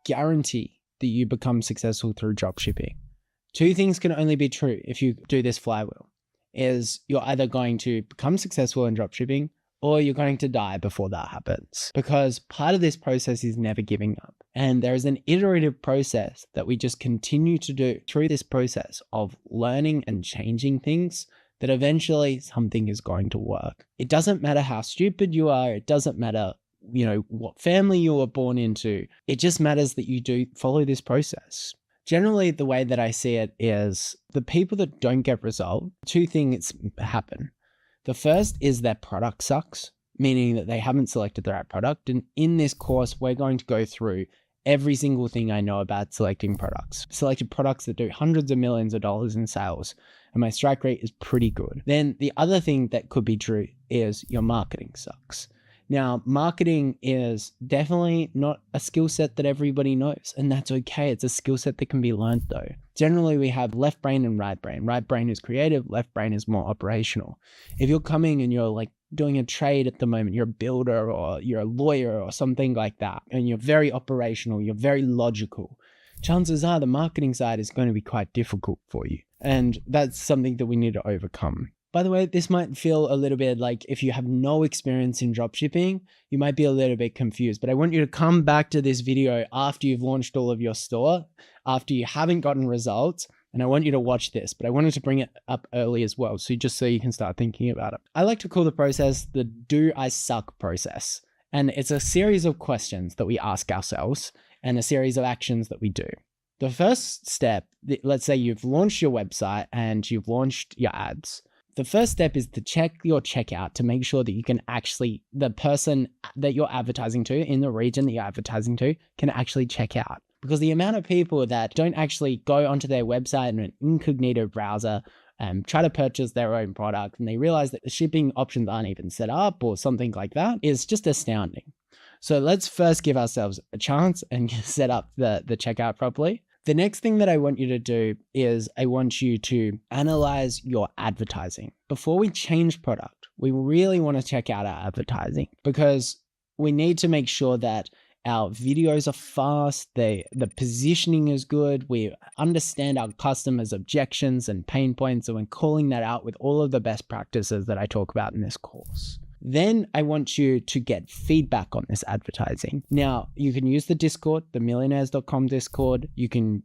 guarantee that you become successful through dropshipping. Two things can only be true if you do this flywheel, is you're either going to become successful in dropshipping or you're going to die before that happens. Because part of this process is never giving up. And there is an iterative process that we just continue to do through this process of learning and changing things, that eventually something is going to work. It doesn't matter how stupid you are. It doesn't matter, what family you were born into. It just matters that you do follow this process. Generally, the way that I see it is the people that don't get results, two things happen. The first is their product sucks, meaning that they haven't selected the right product. And in this course, we're going to go through every single thing I know about selecting products. Selected products that do hundreds of millions of dollars in sales, and my strike rate is pretty good. Then the other thing that could be true is your marketing sucks. Now, marketing is definitely not a skill set that everybody knows, and that's okay. It's a skill set that can be learned though. Generally, we have left brain and right brain. Right brain is creative, left brain is more operational. If you're coming and you're like doing a trade at the moment, you're a builder or you're a lawyer or something like that, and you're very operational, you're very logical, chances are the marketing side is going to be quite difficult for you. And that's something that we need to overcome. By the way, this might feel a little bit like if you have no experience in dropshipping, you might be a little bit confused, but I want you to come back to this video after you've launched all of your store, after you haven't gotten results, and I want you to watch this, but I wanted to bring it up early as well, so you can start thinking about it. I like to call the process the do I suck process. And it's a series of questions that we ask ourselves and a series of actions that we do. The first step, let's say you've launched your website and you've launched your ads. The first step is to check your checkout to make sure that you can actually, the person that you're advertising to in the region that you're advertising to can actually check out. Because the amount of people that don't actually go onto their website in an incognito browser and try to purchase their own product, and they realize that the shipping options aren't even set up or something like that, is just astounding. So let's first give ourselves a chance and set up the checkout properly. The next thing that I want you to do is I want you to analyze your advertising. Before we change product, we really want to check out our advertising, because we need to make sure that our videos are fast, the positioning is good, we understand our customers' objections and pain points, and we're calling that out with all of the best practices that I talk about in this course. Then I want you to get feedback on this advertising. Now, you can use the Discord, the millionaires.com Discord. You can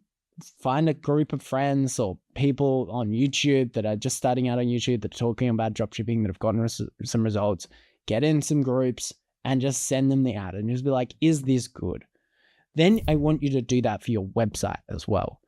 find a group of friends or people on YouTube that are just starting out on YouTube that are talking about dropshipping that have gotten some results. Get in some groups and just send them the ad and just be like, is this good? Then I want you to do that for your website as well.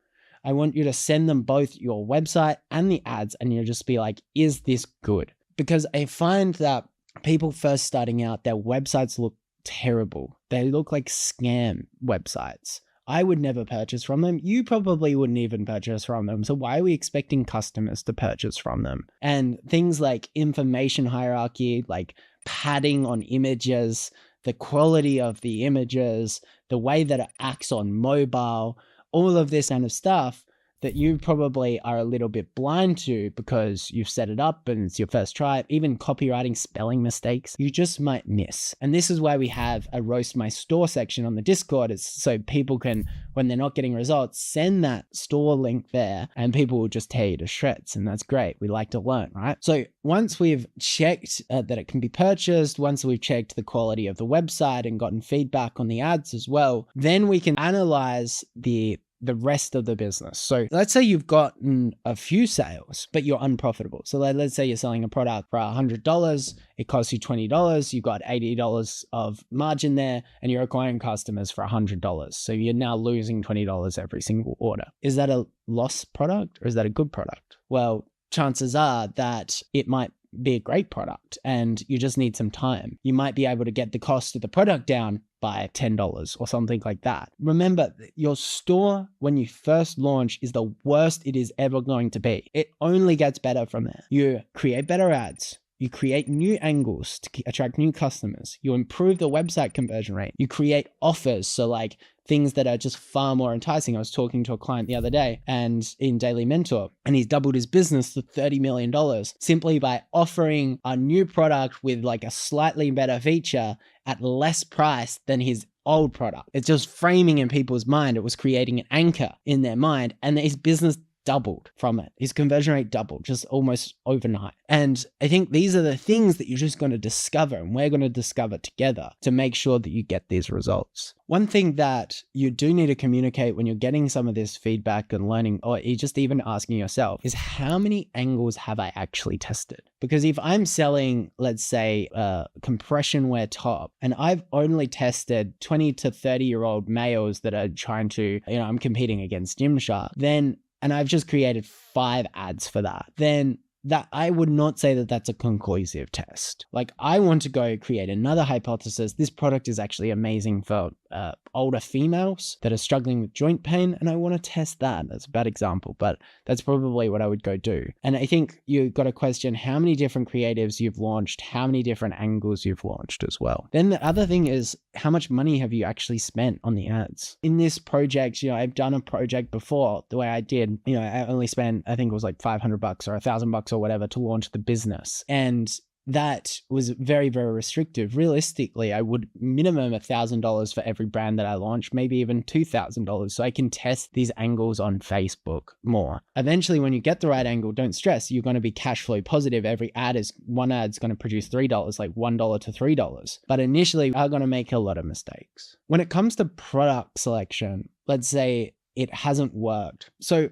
I want you to send them both your website and the ads, and you just be like, is this good? Because I find that people first starting out, their websites look terrible. They look like scam websites. I would never purchase from them. You probably wouldn't even purchase from them. So why are we expecting customers to purchase from them? And things like information hierarchy, like padding on images, the quality of the images, the way that it acts on mobile, all of this kind of stuff that you probably are a little bit blind to because you've set it up and it's your first try. Even copywriting, spelling mistakes, you just might miss. And this is why we have a roast my store section on the Discord, is so people can, when they're not getting results, send that store link there and people will just tear you to shreds. And that's great. We like to learn, right? So once we've checked that it can be purchased, once we've checked the quality of the website and gotten feedback on the ads as well, then we can analyze the rest of the business. So let's say you've gotten a few sales, but you're unprofitable. So let's say you're selling a product for $100. It costs you $20. You've got $80 of margin there and you're acquiring customers for $100. So you're now losing $20 every single order. Is that a loss product or is that a good product? Well, chances are that it might be a great product and you just need some time. You might be able to get the cost of the product down by $10 or something like that. Remember, your store when you first launch is the worst it is ever going to be. It only gets better from there. You create better ads. You create new angles to attract new customers. You improve the website conversion rate. You create offers. So like things that are just far more enticing. I was talking to a client the other day and in Daily Mentor, and he's doubled his business to $30 million simply by offering a new product with like a slightly better feature at less price than his old product. It's just framing in people's mind. It was creating an anchor in their mind, and his business doubled from it. His conversion rate doubled just almost overnight. And I think these are the things that you're just going to discover, and we're going to discover together to make sure that you get these results. One thing that you do need to communicate when you're getting some of this feedback and learning, or you're just even asking yourself, is how many angles have I actually tested? Because if I'm selling, let's say, a compression wear top, and I've only tested 20 to 30-year-old males that are trying to, I'm competing against Gymshark, and I've just created 5 ads for that, then that I would not say that that's a conclusive test. Like, I want to go create another hypothesis. This product is actually amazing for older females that are struggling with joint pain, and I want to test that. That's a bad example, but that's probably what I would go do. And I think you've got to question how many different creatives you've launched, how many different angles you've launched as well. Then the other thing is, how much money have you actually spent on the ads? In this project, I've done a project before the way I did, I only spent, I think it was like $500 or $1,000 or whatever to launch the business. And that was very, very restrictive. Realistically, I would minimum $1,000 for every brand that I launched, maybe even $2,000. So I can test these angles on Facebook more. Eventually, when you get the right angle, don't stress, you're going to be cash flow positive. One ad's going to produce $3, like $1 to $3. But initially, I'm going to make a lot of mistakes. When it comes to product selection, let's say it hasn't worked. So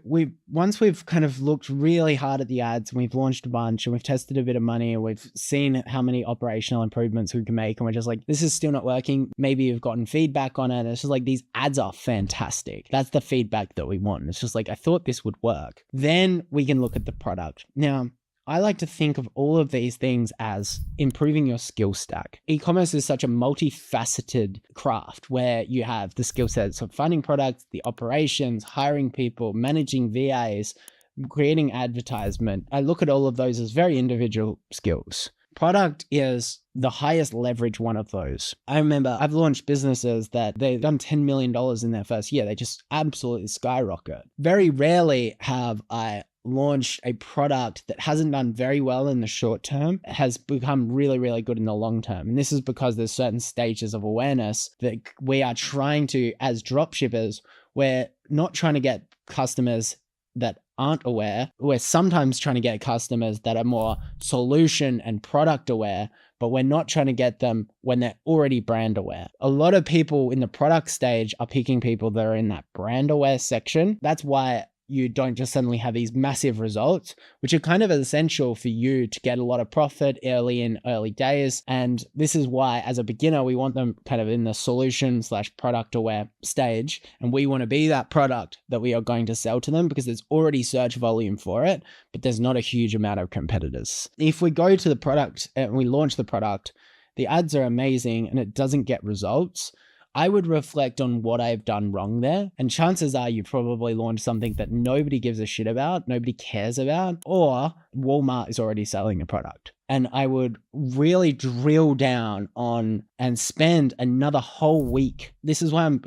once we've kind of looked really hard at the ads, and we've launched a bunch, and we've tested a bit of money, and we've seen how many operational improvements we can make, and we're just like, this is still not working. Maybe you've gotten feedback on it. And it's just like, these ads are fantastic. That's the feedback that we want. It's just like, I thought this would work. Then we can look at the product. Now, I like to think of all of these things as improving your skill stack. E-commerce is such a multifaceted craft where you have the skill sets of finding products, the operations, hiring people, managing VAs, creating advertisement. I look at all of those as very individual skills. Product is the highest leverage one of those. I remember I've launched businesses that they've done $10 million in their first year. They just absolutely skyrocket. Very rarely have I launched a product that hasn't done very well in the short term, has become really, really good in the long term. And this is because there's certain stages of awareness that we are trying to, as dropshippers, we're not trying to get customers that aren't aware. We're sometimes trying to get customers that are more solution and product aware, but we're not trying to get them when they're already brand aware. A lot of people in the product stage are picking people that are in that brand aware section. That's why you don't just suddenly have these massive results, which are kind of essential for you to get a lot of profit early days. And this is why, as a beginner, we want them kind of in the solution/product aware stage. And we want to be that product that we are going to sell to them because there's already search volume for it, but there's not a huge amount of competitors. If we go to the product and we launch the product, the ads are amazing and it doesn't get results, I would reflect on what I've done wrong there. And chances are you probably launched something that nobody gives a shit about, nobody cares about, or Walmart is already selling the product. And I would really drill down on and spend another whole week. This is why I'm,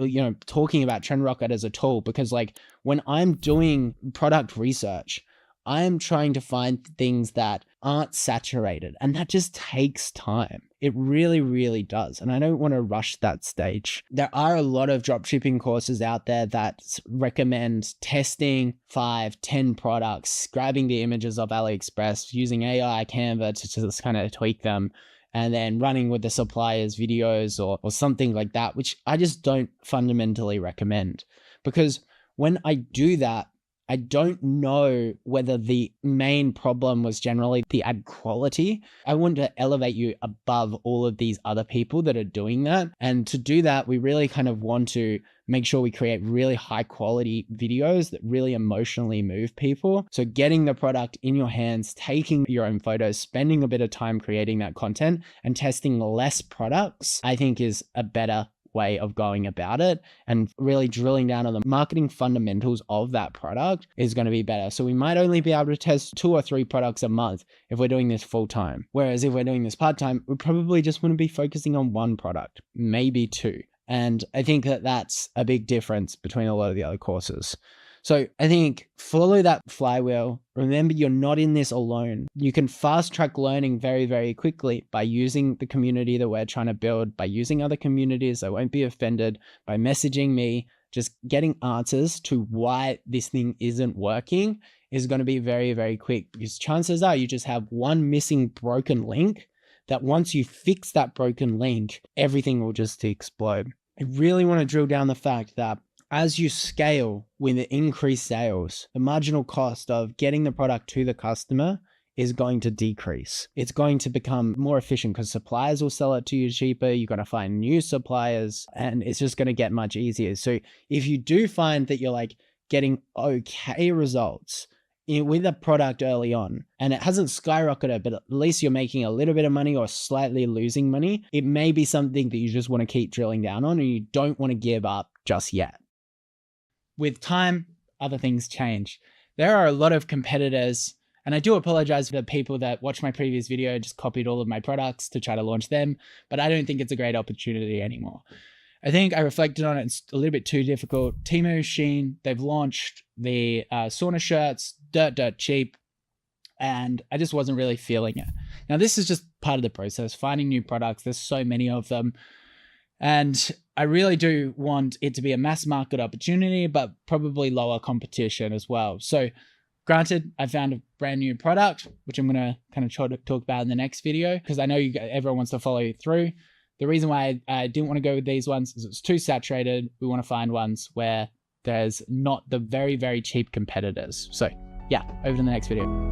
talking about TrendRocket as a tool, because like when I'm doing product research, I'm trying to find things that aren't saturated, and that just takes time. It really, really does. And I don't want to rush that stage. There are a lot of dropshipping courses out there that recommend testing 5, 10 products, grabbing the images of AliExpress, using AI Canva to just kind of tweak them, and then running with the supplier's videos or something like that, which I just don't fundamentally recommend. Because when I do that, I don't know whether the main problem was generally the ad quality. I want to elevate you above all of these other people that are doing that. And to do that, we really kind of want to make sure we create really high quality videos that really emotionally move people. So getting the product in your hands, taking your own photos, spending a bit of time creating that content and testing less products, I think is a better way of going about it, and really drilling down on the marketing fundamentals of that product is going to be better. So we might only be able to test 2 or 3 products a month if we're doing this full time. Whereas if we're doing this part time, we probably just want to be focusing on 1 product, maybe 2. And I think that that's a big difference between a lot of the other courses. So I think follow that flywheel. Remember, you're not in this alone. You can fast track learning very, very quickly by using the community that we're trying to build, by using other communities that won't be offended, by messaging me. Just getting answers to why this thing isn't working is going to be very, very quick, because chances are you just have one missing broken link that once you fix that broken link, everything will just explode. I really want to drill down the fact that as you scale with the increased sales, the marginal cost of getting the product to the customer is going to decrease. It's going to become more efficient because suppliers will sell it to you cheaper. You're going to find new suppliers and it's just going to get much easier. So if you do find that you're like getting okay results with a product early on and it hasn't skyrocketed, but at least you're making a little bit of money or slightly losing money, it may be something that you just want to keep drilling down on and you don't want to give up just yet. With time, other things change. There are a lot of competitors, and I do apologize for the people that watched my previous video and just copied all of my products to try to launch them, but I don't think it's a great opportunity anymore. I think I reflected on it, it's a little bit too difficult. Temu, Shein, they've launched the sauna shirts, dirt cheap, and I just wasn't really feeling it. Now, this is just part of the process, finding new products. There's so many of them. And I really do want it to be a mass market opportunity, but probably lower competition as well. So granted, I found a brand new product, which I'm going to kind of try to talk about in the next video, because I know everyone wants to follow you through. The reason why I didn't want to go with these ones is it's too saturated. We want to find ones where there's not the very, very cheap competitors. So yeah, over to the next video.